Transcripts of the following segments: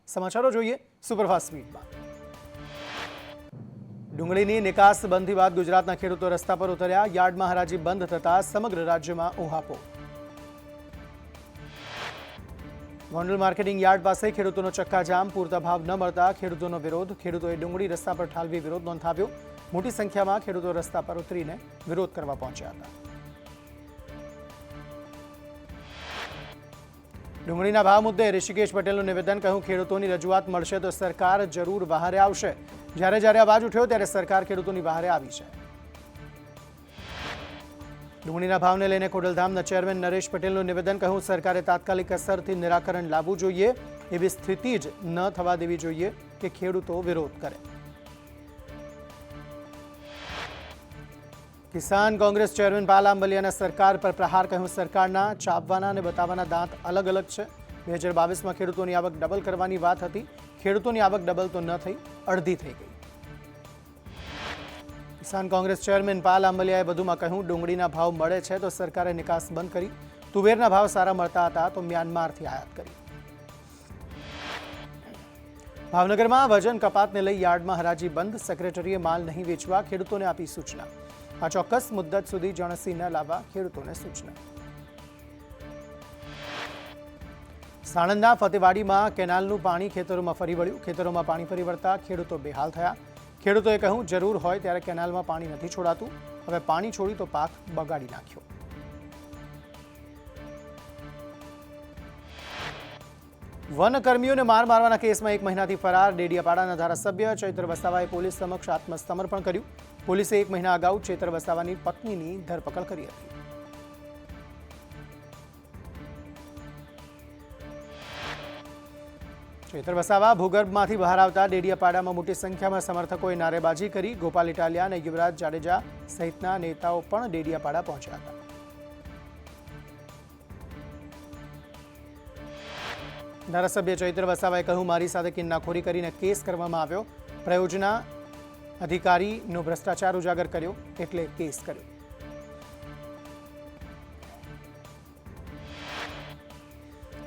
સમાચારો જોઈએ સુપરફાસ્ટ સ્પીડમાં। ડુંગળીની નિકાસ બંધી બાદ ગુજરાતના ખેડૂતો રસ્તા પર ઉતર્યા। યાર્ડમાં હરાજી બંધ થતા સમગ્ર રાજ્યમાં ઊહાપોહ। ગોંડલ માર્કેટિંગ યાર્ડ પાસે ખેડૂતોનો ચક્કાજામ। પૂરતા ભાવ ન મળતા ખેડૂતોનો વિરોધ। ખેડૂતોએ ડુંગળી રસ્તા પર ઠાલવી વિરોધ નોંધાવ્યો। મોટી સંખ્યામાં ખેડૂતો રસ્તા પર ઉતરીને વિરોધ કરવા પહોંચ્યા હતા। ડુંગળીના ભાવ મુદ્દે ઋષિકેશ પટેલનું નિવેદન। કહ્યું, ખેડૂતોની રજૂઆત મળશે તો સરકાર જરૂર વહારે આવશે। જ્યારે જ્યારે અવાજ ઉઠ્યો ત્યારે સરકાર ખેડૂતોની વહારે આવી છે। ડુંગળીના ભાવને લઈને ખોડલધામના ચેરમેન નરેશ પટેલનું નિવેદન। કહ્યું, સરકારે તાત્કાલિક અસરથી નિરાકરણ લાવવું જોઈએ। એવી સ્થિતિ જ ન થવા દેવી જોઈએ કે ખેડૂતો વિરોધ કરે। કિસાન કોંગ્રેસ ચેરમેન પાલ આંબલિયાના સરકાર પર પ્રહાર। કહ્યું, સરકારના ચાવવાના અને બતાવવાના દાંત અલગ અલગ છે। 2022માં ખેડૂતોની આવક ડબલ કરવાની વાત હતી। ખેડૂતોની આવક ડબલ તો ન થઈ, અડધી થઈ ગઈ। કિસાન કોંગ્રેસ ચેરમેન પાલ આંબલિયાએ વધુમાં કહ્યું, ડુંગળીના ભાવ મળે છે તો સરકારે નિકાસ બંધ કરી। તુવેરના ભાવ સારા મળતા હતા તો મ્યાનમારથી આયાત કરી। ભાવનગરમાં વજન કપાતને લઈ યાર્ડમાં હરાજી બંધ। સેક્રેટરીએ માલ નહીં વેચવા ખેડૂતોને આપી સૂચના। આ ચોક્કસ મુદ્દત સુધી જણસી ન લાવવા ખેડૂતોને સૂચના। સાણંદના ફતેવાડીમાં કેનાલનું પાણી ખેતરોમાં ફરી વળ્યું। ખેતરોમાં પાણી ફરી વળતા ખેડૂતો બેહાલ થયા। ખેડૂતોએ કહ્યું, જરૂર હોય ત્યારે કેનાલમાં પાણી નથી છોડાતું। હવે પાણી છોડી તો પાક બગાડી નાખ્યો। વનકર્મીઓને માર મારવાના કેસમાં 1 મહિનાથી ફરાર ડેડિયાપાડાના ધારાસભ્ય ચૈત્ર વસાવાએ પોલીસ સમક્ષ આત્મસમર્પણ કર્યું। પોલીસે 1 મહિના અગાઉ ચૈત્ર વસાવાની પત્નીની ધરપકડ કરી હતી। ચૈત્ર વસાવા ભૂગર્ભમાંથી બહાર આવતા ડેડિયાપાડામાં મોટી સંખ્યામાં સમર્થકોએ નારેબાજી કરી। ગોપાલ ઇટાલિયા અને યુવરાજ જાડેજા સહિતના નેતાઓ પણ ડેડિયાપાડા પહોંચ્યા હતા। ધારાસભ્ય ચૈત્ર વસાવાએ કહ્યું, મારી સાથે કિન્નાખોરી કરીને કેસ કરવામાં આવ્યો। પ્રયોજના અધિકારીનો ભ્રષ્ટાચાર ઉજાગર કર્યો એટલે કેસ કર્યો।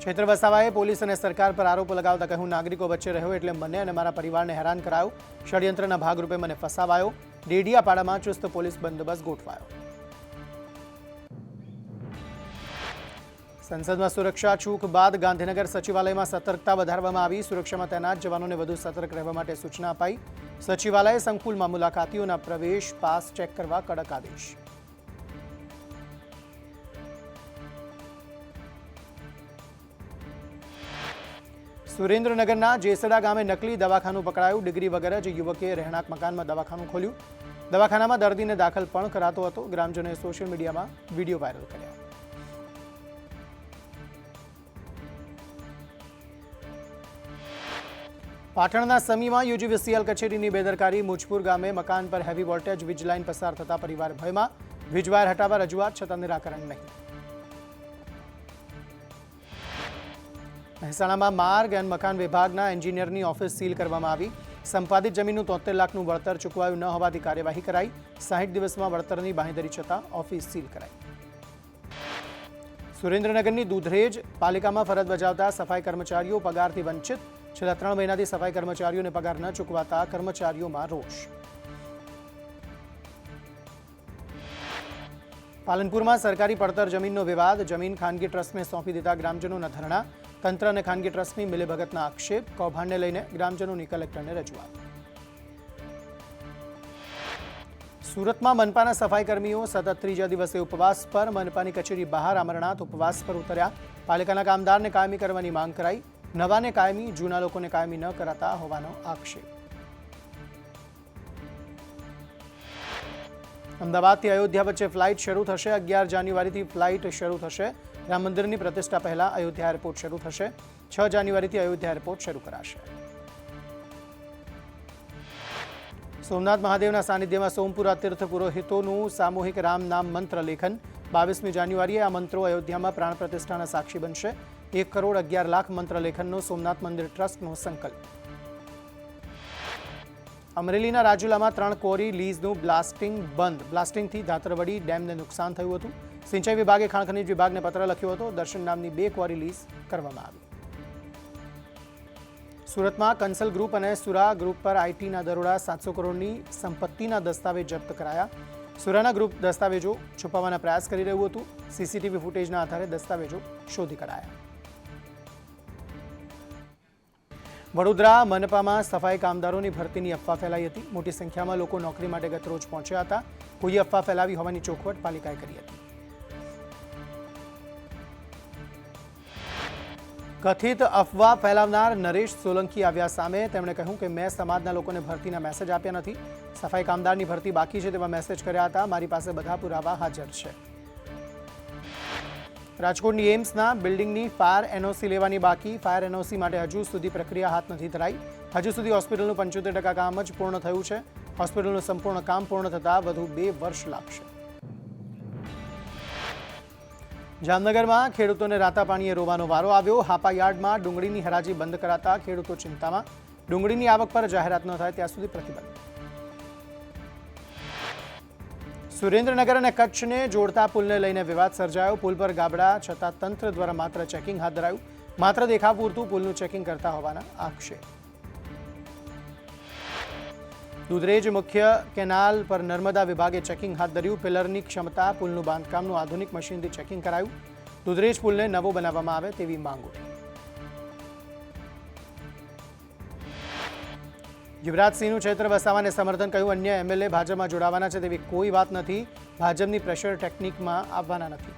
ચૈત્ર વસાવાએ પોલીસ અને સરકાર પર આરોપો લગાવતા કહ્યું, નાગરિકો વચ્ચે રહ્યો એટલે મને અને મારા પરિવારને હેરાન કરાયો। ષડયંત્રના ભાગરૂપે મને ફસાવાયો। ડેડિયાપાડામાં ચુસ્ત પોલીસ બંદોબસ્ત ગોઠવાયો। સંસદમાં સુરક્ષા ચૂક બાદ ગાંધીનગર સચિવાલયમાં સતર્કતા વધારવામાં આવી। સુરક્ષામાં તૈનાત જવાનોને વધુ સતર્ક રહેવા માટે સૂચના અપાઈ। સચિવાલય સંકુલમાં મુલાકાતીઓના પ્રવેશ પાસ ચેક કરવા કડક આદેશ। સુરેન્દ્રનગરના જેસડા ગામે નકલી દવાખાનું પકડાયું। ડિગ્રી વગર જ યુવકે રહેણાંક મકાનમાં દવાખાનું ખોલ્યું। દવાખાનામાં દર્દીને દાખલ પણ કરાતો હતો। ગ્રામજનોએ સોશિયલ મીડિયામાં વિડીયો વાયરલ કર્યા। પાટણના સમીમાં યુજીવીસીએલ કચેરીની બેદરકારી। મુજપુર ગામે મકાન પર હેવી વોલ્ટેજ વીજ લાઇન પસાર થતા પરિવાર ભયમાં। વીજ વાયર હટાવવા રજૂઆત છતાં નિરાકરણ નહીં। મહેસાણામાં માર્ગ અને મકાન વિભાગના એન્જિનિયરની ઓફિસ સીલ કરવામાં આવી। સંપાદિત જમીનનું 73 લાખનું વળતર ચૂકવાયું ન હોવાથી કાર્યવાહી કરાઈ। 60 દિવસમાં વળતરની બાંહેધરી છતાં ઓફિસ સીલ કરાઈ। સુરેન્દ્રનગરની દૂધરેજ પાલિકામાં ફરજ બજાવતા સફાઈ કર્મચારીઓ પગારથી વંચિત। છેલ્લા 3 મહિનાથી સફાઈ કર્મચારીઓને પગાર ન ચૂકવાતા કર્મચારીઓમાં રોષ। પાલનપુરમાં સરકારી પડતર જમીનનો વિવાદ। જમીન ખાનગી ટ્રસ્ટને સોંપી દીધા ગ્રામજનોના ધરણા। તંત્ર અને ખાનગી ટ્રસ્ટની મિલીભગતના આક્ષેપ। કૌભાંડને લઈને ગ્રામજનોની કલેક્ટરને રજૂઆત। સુરતમાં મનપાના સફાઈ કર્મીઓ સતત 3જા દિવસે ઉપવાસ પર। મનપાની કચેરી બહાર અમરનાથ ઉપવાસ પર ઉતર્યા। પાલિકાના કામદારને કાયમી કરવાની માંગ કરાઈ। નવાને કાયમી, જૂના લોકોને કાયમી ન કરાતા હોવાનો આક્ષેપ। અમદાવાદથી અયોધ્યા વચ્ચે ફ્લાઇટ શરૂ થશે। 11 જાન્યુઆરીથી ફ્લાઇટ શરૂ થશે। રામ મંદિરની પ્રતિષ્ઠા પહેલા અયોધ્યા એરપોર્ટ શરૂ થશે। 6 જાન્યુઆરીથી અયોધ્યા એરપોર્ટ શરૂ કરાશે। સોમનાથ મહાદેવના સાનિધ્યમાં સોમપુરા તીર્થ પુરોહિતોનું સામૂહિક રામ નામ મંત્ર લેખન। 22મી જાન્યુઆરીએ આ મંત્રો અયોધ્યામાં પ્રાણ પ્રતિષ્ઠાના સાક્ષી બનશે। 1,11,00,000 મંત્ર લેખનનો સોમનાથ મંદિર ટ્રસ્ટનો સંકલ્પ। અમરેલીના રાજુલામાં 3 કોરી લીઝનું બ્લાસ્ટિંગ બંધ। બ્લાસ્ટિંગથી ધાતરવડી ડેમને નુકસાન થયું હતું। સિંચાઈ વિભાગે ખાણ ખનીજ વિભાગને પત્ર લખ્યો હતો। દર્શન નામની 2 ક્વોરી લીઝ કરવામાં આવી। સુરતમાં કંસલ ગ્રુપ અને સુરા ગ્રુપ પર આઈટીના દરોડા 700 કરોડની સંપત્તિના દસ્તાવેજ જપ્ત કરાયા. સુરાના ગ્રુપ દસ્તાવેજો છુપાવવાના પ્રયાસ કરી રહ્યું હતું. સીસીટીવી ફૂટેજના આધારે દસ્તાવેજો શોધી કઢાયા. વડોદરા મનપામાં સફાઈ કામદારોની ભરતીની અફવા ફેલાઈ હતી. મોટી સંખ્યામાં લોકો નોકરી માટે ગતરોજ પહોંચ્યા હતા. કોઈએ અફવા ફેલાવી હોવાની ચોખવટ પાલિકાએ કરી હતી. કથિત અફવા ફેલાવનાર નરેશ સોલંકી આવ્યા સામે. તેમણે કહ્યું કે મેં સમાજના લોકોને ભરતીના મેસેજ આપ્યા નથી. સફાઈ કામદારની ભરતી બાકી છે તેવા મેસેજ કર્યા હતા. મારી પાસે બધા પુરાવા હાજર છે. રાજકોટની એમ્સના બિલ્ડિંગની ફાયર એનઓસી લેવાની બાકી. ફાયર એનઓસી માટે હજુ સુધી પ્રક્રિયા હાથ નથી ધરાઈ. હજુ સુધી હોસ્પિટલનું 75% કામ જ પૂર્ણ થયું છે. હોસ્પિટલનું સંપૂર્ણ કામ પૂર્ણ થતાં વધુ 2 વર્ષ લાગશે. જામનગરમાં ખેડૂતોને રાતા પાણીએ રોવાનો વારો આવ્યો. હાપા યાર્ડમાં ડુંગળીની હરાજી બંધ કરાતા ખેડૂતો ચિંતામાં. ડુંગળીની આવક પર જાહેરાત ન થાય ત્યાં સુધી પ્રતિબંધ. સુરેન્દ્રનગર અને કચ્છને જોડતા પુલને લઈને વિવાદ સર્જાયો. પુલ પર ગાબડા છતાં તંત્ર દ્વારા માત્ર ચેકિંગ હાથ ધરાયું. માત્ર દેખાવ પૂરતું પુલનું ચેકિંગ કરતા હોવાના આક્ષેપ. દુધરેજ મુખ્ય કેનાલ પર નર્મદા વિભાગે ચેકિંગ હાથ ધર્યું. પિલરની ક્ષમતા, પુલનું બાંધકામનું આધુનિક મશીનથી ચેકિંગ કરાયું. દુધરેજ પુલને નવો બનાવવામાં આવે તેવી માંગ ઉઠી. યુવરાજસિંહનું ક્ષેત્ર વસાવાને સમર્થન કહ્યું. અન્ય એમએલએ ભાજપમાં જોડાવાના છે તેવી કોઈ વાત નથી. ભાજપની પ્રેશર ટેકનિકમાં આવવાના નથી.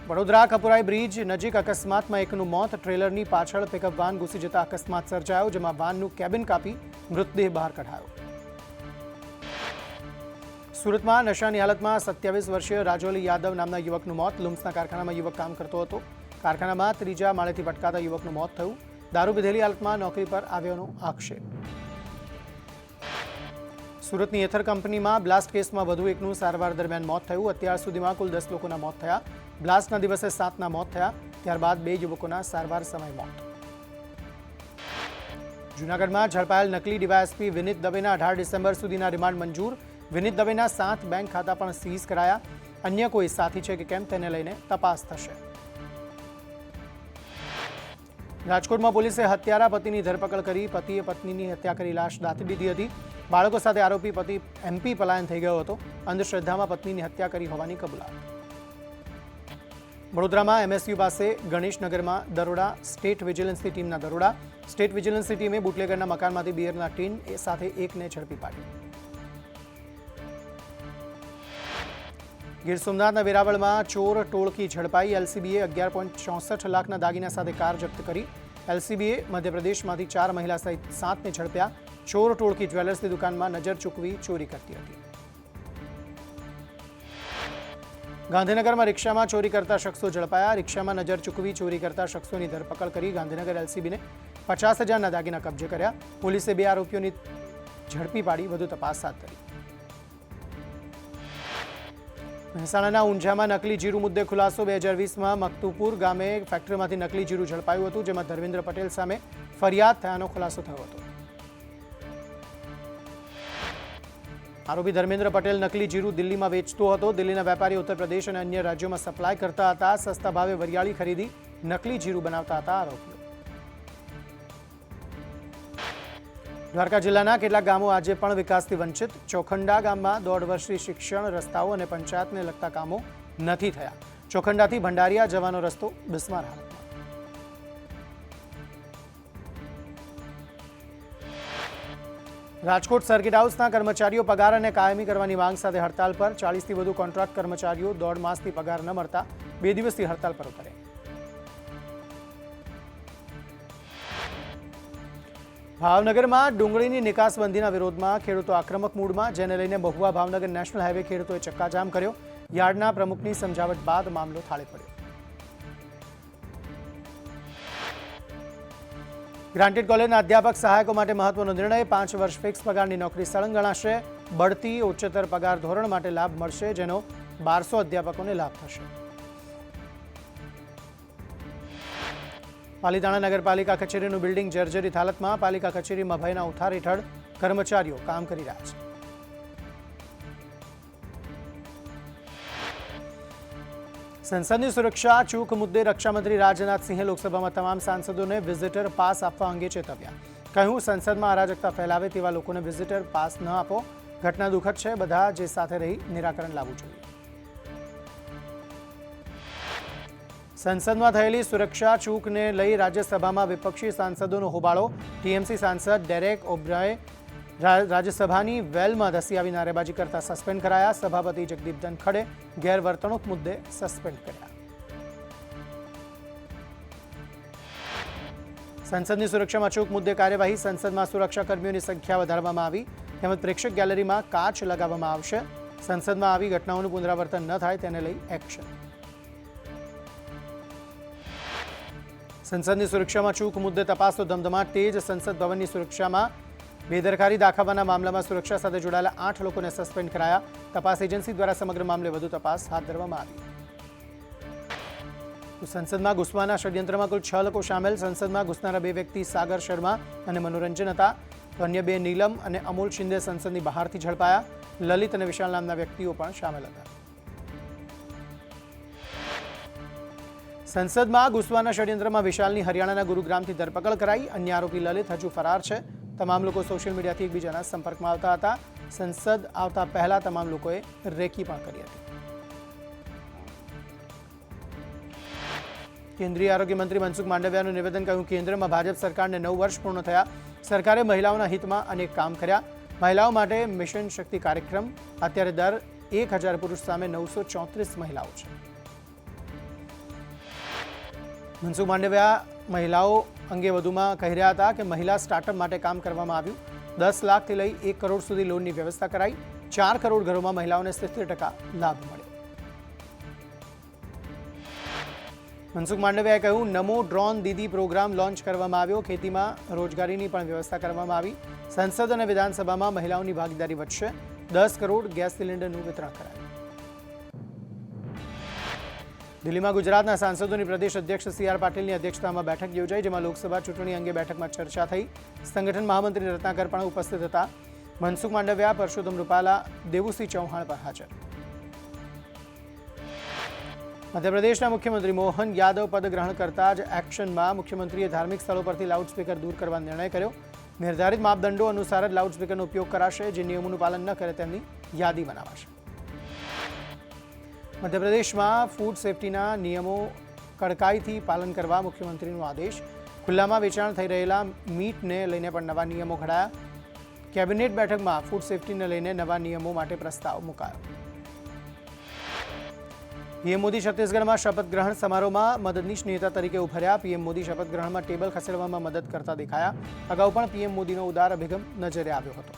વડોદરા કપુરાઈ બ્રિજ નજીક અકસ્માતમાં એકનું મોત. ટ્રેલરની પાછળ પિકઅપ વાન ઘૂસી જતા અકસ્માત સર્જાયો, જેમાં વાનનું કેબિન કાપી મૃતદેહ બહાર કઢાયો. સુરતમાં નશાની હાલતમાં 27 વર્ષીય રાજોલી યાદવ નામના યુવકનું મોત. લુમ્સના કારખાનામાં યુવક કામ કરતો હતો. કારખાનામાં 3જા માળેથી પટકાતા યુવકનું મોત થયું. દારૂ પીધેલી હાલતમાં નોકરી પર આવ્યોનો આક્ષેપ. સુરતની એથર કંપનીમાં બ્લાસ્ટ કેસમાં વધુ એકનું સારવાર દરમિયાન મોત થયું. અત્યાર સુધીમાં કુલ 10 લોકોના મોત થયા. બ્લાસ્ટના દિવસે 7ના મોત થયા. ત્યારબાદ 2 યુવકોના સારવાર સમય મોત. જૂનાગઢમાં ઝડપાયેલ નકલી ડીવાયએસપી વિનીત દવેના 18 ડિસેમ્બર સુધીના રિમાન્ડ મંજૂર. વિનીત દવેના 7 બેંક ખાતા પણ સીઝ કરાયા. અન્ય કોઈ સાથી છે કે કેમ તેને લઈને તપાસ થશે. રાજકોટમાં પોલીસે હત્યારા પતિની ધરપકડ કરી. પતિએ પત્નીની હત્યા કરી લાશ દાટી દીધી હતી. બાળકો સાથે આરોપી પતિ એમપી પલાયન થઈ ગયો હતો. અંધશ્રદ્ધામાં પત્નીની હત્યા કરી હોવાની કબૂલાત. વડોદરામાં એમએસયુ પાસે ગણેશનગરમાં દરોડા. સ્ટેટ વિજિલન્સની ટીમના દરોડા. સ્ટેટ વિજિલન્સની ટીમે બુટલેગરના મકાનમાંથી બિયરના ટીન સાથે એકને ઝડપી પાડ્યો. ગીર સોમનાથના વેરાવળમાં ચોર ટોળકી ઝડપાઈ. એલસીબીએ 11.64 લાખના દાગીના સાથે કાર જપ્ત કરી. એલસીબીએ મધ્યપ્રદેશમાંથી 4 મહિલા સહિત 7ને ઝડપ્યા. ચોર ટોળકી જ્વેલર્સની દુકાનમાં નજર ચૂકવી ચોરી કરતી હતી. ગાંધીનગરમાં રિક્ષામાં ચોરી કરતા શખ્સો ઝડપાયા. રિક્ષામાં નજર ચૂકવી ચોરી કરતા શખ્સોની ધરપકડ કરી ગાંધીનગર એલસીબીને 50,000ના દાગીના કબજે કર્યા. પોલીસે 2 આરોપીઓની ઝડપી પાડી વધુ તપાસ હાથ ધરી. મહેસાણાના ઊંઝામાં નકલી જીરું મુદ્દે ખુલાસો. 2020માં મકતુપુર ગામે ફેક્ટરીમાંથી નકલી જીરું ઝડપાયું હતું, જેમાં ધર્મેન્દ્ર પટેલ સામે ફરિયાદ થયાનો ખુલાસો થયો હતો. આરોપી ધર્મેન્દ્ર પટેલ નકલી જીરું દિલ્હીમાં વેચતો હતો. દિલ્હીના વેપારી ઉત્તર પ્રદેશ અને અન્ય રાજ્યોમાં સપ્લાય કરતા હતા. સસ્તા ભાવે વરિયાળી ખરીદી નકલી જીરું બનાવતા હતા આરોપીઓ. દ્વારકા જિલ્લાના કેટલાક ગામો આજે પણ વિકાસથી વંચિત. ચોખંડા ગામમાં 1.5 વર્ષથી શિક્ષણ, રસ્તાઓ અને પંચાયતને લગતા કામો નથી થયા. ચોખંડાથી ભંડારિયા જવાનો રસ્તો બિસ્માર હાલતમાં. રાજકોટ સર્કિટ હાઉસના કર્મચારીઓ પગાર અને કાયમી કરવાની માંગ સાથે હડતાલ પર. 40થી વધુ કોન્ટ્રાક્ટ કર્મચારીઓ 1.5 માસથી પગાર ન મળતા 2 દિવસથી હડતાલ પર ઉતર્યા. ભાવનગરમાં ડુંગળીની નિકાસબંધીના વિરોધમાં ખેડૂતો આક્રમક મૂડમાં, જેને લઈને મહુવા ભાવનગર નેશનલ હાઈવે ખેડૂતોએ ચક્કાજામ કર્યો. યાર્ડના પ્રમુખની સમજાવટ બાદ મામલો થાળે પડ્યો. ગ્રાન્ટેડ કોલેજના અધ્યાપક સહાયકો માટે મહત્વનો નિર્ણય. 5 વર્ષ ફિક્સ પગારની નોકરી સળંગ ગણાશે. બઢતી, ઉચ્ચતર પગાર ધોરણ માટે લાભ મળશે, જેનો 1200 અધ્યાપકોને લાભ થશે. પાલીતાણા નગરપાલિકા કચેરીનું બિલ્ડિંગ જર્જરિત હાલતમાં. પાલિકા કચેરીમાં ભયના ઉથાર હેઠળ કર્મચારીઓ કામ કરી રહ્યા છે. સંસદની સુરક્ષા ચૂક મુદ્દે રક્ષામંત્રી રાજનાથસિંહે લોકસભામાં તમામ સાંસદોને વિઝિટર પાસ આપવા અંગે ચેતવ્યા. કહ્યું, સંસદમાં અરાજકતા ફેલાવે તેવા લોકોને વિઝિટર પાસ ન આપો. ઘટના દુઃખદ છે. બધા જે સાથે રહી નિરાકરણ લાવવું જોઈએ. સંસદમાં થયેલી સુરક્ષા ચૂકને લઈ રાજ્યસભામાં વિપક્ષી સાંસદોનો હોબાળો. ટીએમસી સાંસદ ડેરેક ઓબ્રાય રાજ્યસભાની વેલમાં ધસી આવી નારેબાજી કરતા સસ્પેન્ડ કરાયા. સભાપતિ જગદીપ ધનખડે ગેરવર્તણૂક મુદ્દે સસ્પેન્ડ કર્યા. સંસદની સુરક્ષામાં ચૂક મુદ્દે કાર્યવાહી. સંસદમાં સુરક્ષાકર્મીઓની સંખ્યા વધારવામાં આવી તેમજ પ્રેક્ષક ગેલેરીમાં કાચ લગાવવામાં આવશે. સંસદમાં આવી ઘટનાઓનું પુનરાવર્તન ન થાય તેને લઈ એક્શન. સંસદની સુરક્ષામાં ચૂક મુદ્દે તપાસનો ધમધમાટ તેજ. સંસદ ભવનની સુરક્ષામાં બેદરકારી દાખવવાના મામલામાં સુરક્ષા સાથે જોડાયેલા 8 લોકોને સસ્પેન્ડ કરાયા. તપાસ એજન્સી દ્વારા સમગ્ર મામલે વધુ તપાસ હાથ ધરવામાં આવી. સંસદમાં ઘૂસવાના ષડયંત્રમાં કુલ 6 લોકો સામેલ. સંસદમાં ઘૂસનારા 2 વ્યક્તિ સાગર શર્મા અને મનોરંજન હતા. તો અન્ય 2 નીલમ અને અમોલ શિંદે સંસદની બહારથી ઝડપાયા. લલિત અને વિશાલ નામના વ્યક્તિઓ પણ સામેલ હતા. સંસદમાં ઘૂસવાના ષડયંત્રમાં વિશાલની હરિયાણાના ગુરુગ્રામથી ધરપકડ કરાઈ. અન્ય આરોપી લલિત હજુ ફરાર છે. તમામ લોકો સોશિયલ મીડિયાથી એકબીજાના સંપર્કમાં આવતા હતા. સંસદ આવતા પહેલા તમામ લોકોએ રેકી પણ કરી હતી. કેન્દ્રીય આરોગ્ય મંત્રી મનસુખ માંડવિયાનું નિવેદન. કહ્યું, કેન્દ્રમાં ભાજપ સરકારને 9 વર્ષ પૂર્ણ થયા. સરકારે મહિલાઓના હિતમાં અનેક કામ કર્યા. મહિલાઓ માટે મિશન શક્તિ કાર્યક્રમ. અત્યારે દર 1000 પુરુષ સામે 934 મહિલાઓ છે. મનસુખ માંડવિયા મહિલાઓ અંગે વધુમાં કહી રહ્યા હતા કે મહિલા સ્ટાર્ટઅપ માટે કામ કરવામાં આવ્યું. 10 લાખથી લઈ 1 કરોડ સુધી લોનની વ્યવસ્થા કરાઈ. 4 કરોડ ઘરોમાં મહિલાઓને 70% લાભ મળ્યો. મનસુખ માંડવિયાએ કહ્યું, નમો ડ્રોન દીદી પ્રોગ્રામ લોન્ચ કરવામાં આવ્યો. ખેતીમાં રોજગારીની પણ વ્યવસ્થા કરવામાં આવી. સંસદ અને વિધાનસભામાં મહિલાઓની ભાગીદારી વધશે. 10 કરોડ ગેસ સિલિન્ડરનું વિતરણ કરાયું. દિલ્હીમાં ગુજરાતના સાંસદોની પ્રદેશ અધ્યક્ષ CR પાટીલની અધ્યક્ષતામાં બેઠક યોજાઈ. જેમાં લોકસભા ચૂંટણી અંગે બેઠકમાં ચર્ચા થઈ. સંગઠન મહામંત્રી રત્નાકર પણ ઉપસ્થિત હતા. મનસુખ માંડવિયા, પરસોત્તમ રૂપાલા, દેવુસિંહ ચૌહાણ પણ હાજર. મધ્યપ્રદેશના મુખ્યમંત્રી મોહન યાદવ પદ ગ્રહણ કરતા જ એક્શનમાં મુખ્યમંત્રીએ ધાર્મિક સ્થળો પરથી લાઉડસ્પીકર દૂર કરવાનો નિર્ણય કર્યો. નિર્ધારિત માપદંડો અનુસાર જ લાઉડસ્પીકરનો ઉપયોગ કરાશે. જે નિયમોનું પાલન ન કરે તેમની યાદી બનાવાશે. મધ્યપ્રદેશમાં ફૂડ સેફ્ટીના નિયમો કડકાઈથી પાલન કરવા મુખ્યમંત્રીનો આદેશ. ખુલ્લામાં વેચાણ થઈ રહેલા મીટને લઈને પણ નવા નિયમો ઘડાયા. કેબિનેટ બેઠકમાં ફૂડ સેફ્ટીને લઈને નવા નિયમો માટે પ્રસ્તાવ મુકાયો. પીએમ મોદી છત્તીસગઢમાં શપથ ગ્રહણ સમારોહમાં મદદનીશ નેતા તરીકે ઉભર્યા. પીએમ મોદી શપથ ગ્રહણમાં ટેબલ ખસેડવામાં મદદ કરતા દેખાયા. અગાઉ પણ પીએમ મોદીનો ઉદાર અભિગમ નજરે આવ્યો હતો.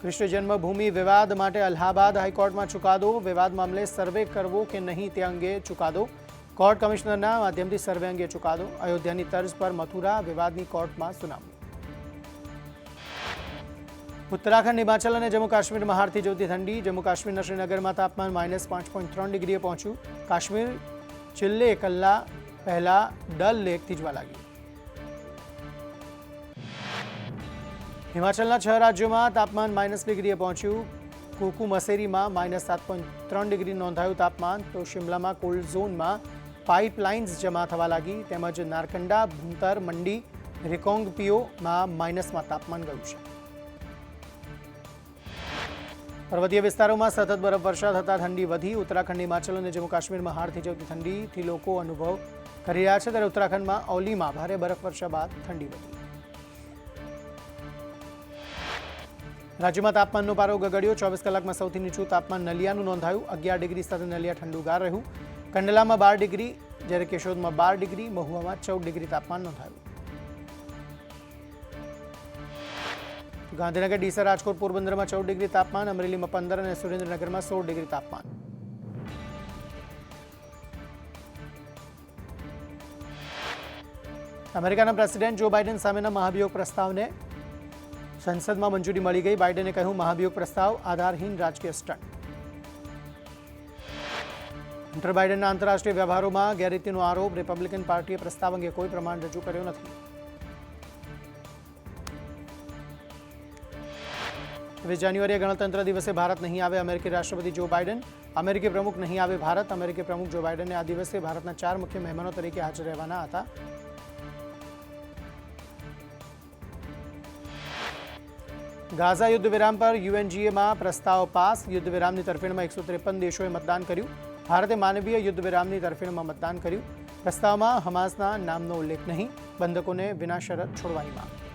કૃષ્ણ જન્મભૂમિ વિવાદ માટે અલ્હાબાદ હાઈકોર્ટમાં ચુકાદો. વિવાદ મામલે સર્વે કરવો કે નહીં તે અંગે ચુકાદો. કોર્ટ કમિશનરના માધ્યમથી સર્વે અંગે ચુકાદો. અયોધ્યાની તર્જ પર મથુરા વિવાદની કોર્ટમાં સુનાવણી. ઉત્તરાખંડ, હિમાચલ અને જમ્મુ કાશ્મીરમાં હારથી જોતી ઠંડી. જમ્મુ કાશ્મીરના શ્રીનગરમાં તાપમાન -5.3 ડિગ્રીએ પહોંચ્યું. કાશ્મીર છેલ્લે કલાક પહેલા ડલ લેક થીજવા લાગ્યું. હિમાચલના 6 રાજ્યોમાં તાપમાન -ડિગ્રીએ પહોંચ્યું. કુકુ મસેરીમાં -7.3 ડિગ્રી નોંધાયું તાપમાન. તો શિમલામાં કોલ્ડ ઝોનમાં પાઇપલાઇન્સ જમા થવા લાગી. તેમજ નારકંડા, ભૂંતર, મંડી, રિકોંગપિયોમાં માઇનસમાં તાપમાન ગયું છે. પર્વતીય વિસ્તારોમાં સતત બરફવર્ષા થતાં ઠંડી વધી. ઉત્તરાખંડ, હિમાચલ અને જમ્મુ કાશ્મીરમાં હારથી જતી ઠંડીથી લોકો અનુભવ કરી રહ્યા છે. ત્યારે ઉત્તરાખંડમાં ઓલીમાં ભારે બરફવર્ષા બાદ ઠંડી વધી. રાજ્યમાં તાપમાનનો પારો ગગડ્યો. 24 કલાકમાં સૌથી નીચું તાપમાન નલિયાનું નોંધાયું. 11 ડિગ્રી સાથે નલિયા ઠંડુગાર રહ્યું. કંડલામાં 12 ડિગ્રી, જ્યારે કેશોદમાં 12 ડિગ્રી, મહુવામાં 14 ડિગ્રી તાપમાન નોંધાયું. ગાંધીનગર, ડીસા, રાજકોટ, પોરબંદરમાં 14 ડિગ્રી તાપમાન. અમરેલીમાં 15 અને સુરેન્દ્રનગરમાં 16 ડિગ્રી તાપમાન. અમેરિકાના પ્રેસિડેન્ટ જો બાઇડન સામેના મહાભિયોગ પ્રસ્તાવને સંસદમાં મંજૂરી મળી ગઈ. બાઇડને કહ્યું, મહાભિયોગ પ્રસ્તાવ આધારહીન રાજકીય સ્ટન્ટ. હન્ટર બાઇડનના આંતરરાષ્ટ્રીય વ્યવહારોમાં ગેરરીતિનો આરોપ. રિપબ્લિકન પાર્ટીએ પ્રસ્તાવ અંગે કોઈ પ્રમાણ રજૂ કર્યો નથી. વીસ જાન્યુઆરીએ ગણતંત્ર દિવસે ભારત નહીં આવે અમેરિકી રાષ્ટ્રપતિ જો બાઇડન, અમેરિકી પ્રમુખ નહીં આવે ભારત. અમેરિકી પ્રમુખ જો બાઇડનને આ દિવસે ભારતના 4 મુખ્ય મહેમાનો તરીકે હાજર રહેવાના હતા. ગાઝા યુદ્ધ વિરામ પર યુએનજીએમાં પ્રસ્તાવ પાસ. યુદ્ધ વિરામની તરફેણમાં 153 દેશોએ મતદાન કર્યું. ભારતે માનવીય યુદ્ધ વિરામની તરફેણમાં મતદાન કર્યું. પ્રસ્તાવમાં હમાસના નામનો ઉલ્લેખ નહીં. બંધકોને વિના શરત છોડવાની માંગ.